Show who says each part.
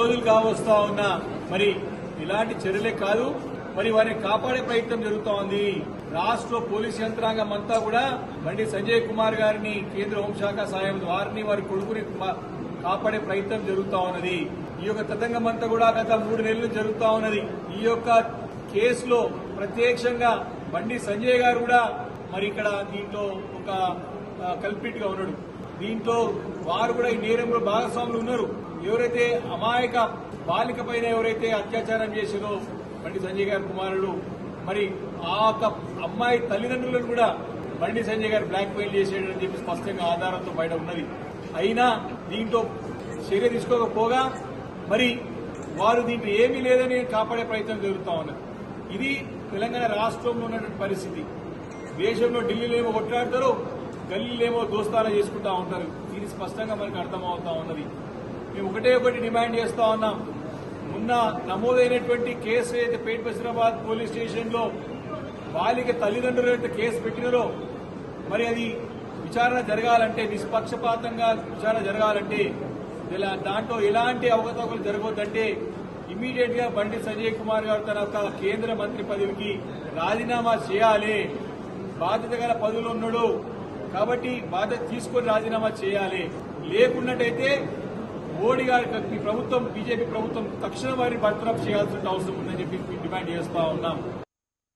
Speaker 1: రోజులు కావస్తా ఉన్నా మరి ఇలాంటి చర్యలే కాదు, మరి వారిని కాపాడే ప్రయత్నం జరుగుతూ ఉంది. రాష్ట్ర పోలీస్ యంత్రాంగం అంతా కూడా బండి సంజయ్ కుమార్ గారిని కేంద్ర హోంశాఖ సాయం వారిని వారి కొడుకుని కాపాడే ప్రయత్నం జరుగుతూ ఉన్నది. ఈ యొక్క తతంగం అంతా కూడా గత 3 నెలలు జరుగుతూ ఉన్నది. ఈ యొక్క కేసులో ప్రత్యక్షంగా బండి సంజయ్ గారు కూడా మరి ఇక్కడ దీంట్లో ఒక కల్పిట్ గా ఉన్నాడు. దీంట్లో వారు కూడా ఈ నేరంలో భాగస్వాములు ఉన్నారు. ఎవరైతే అమాయక బాలిక పైన ఎవరైతే అత్యాచారం చేసినో బండి సంజయ్ గారి కుమారుడు, మరి ఆ అమ్మాయి తల్లిదండ్రులను కూడా బండి సంజయ్ గారు బ్లాక్ మెయిల్ చేసేటని చెప్పి స్పష్టంగా ఆధారంతో బయట ఉన్నది. అయినా దీంట్లో చర్య తీసుకోకపోగా మరి వారు దీంట్లో ఏమీ లేదని కాపాడే ప్రయత్నం జరుగుతూ ఉన్నది. ఇది తెలంగాణ రాష్ట్రంలో ఉన్నటువంటి పరిస్థితి. దేశంలో ఢిల్లీలో ఏమో కొట్లాడతారు, గల్లీలేమో దోస్తానా చేసుకుంటా ఉంటారు. ఇది స్పష్టంగా మనకు అర్థమవుతా ఉన్నది. మేము ఒకటి డిమాండ్ చేస్తా ఉన్నాం. మొన్న నమోదైనటువంటి కేసు అయితే పేట్ బషీరాబాద్ పోలీస్ స్టేషన్ లో బాలిక తల్లిదండ్రులు అయితే కేసు పెట్టినారో మరి అది విచారణ జరగాలంటే, నిష్పక్షపాతంగా విచారణ జరగాలంటే, దాంట్లో ఎలాంటి అవకతవకలు జరగవద్దంటే ఇమ్మీడియట్ గా బండి సంజయ్ కుమార్ గారు తన కేంద్ర మంత్రి పదవికి రాజీనామా చేయాలి. బాధ్యత గల పదవిలో ఉన్నాడు కాబట్టి బాధ్యత తీసుకొని రాజీనామా చేయాలి. లేకున్నట్టయితే మోడీ గారి ప్రభుత్వం, బీజేపీ ప్రభుత్వం తక్షణం వారిని బర్తరఫ్ చేయాల్సిన అవసరం ఉందని చెప్పి డిమాండ్ చేస్తా ఉన్నాం.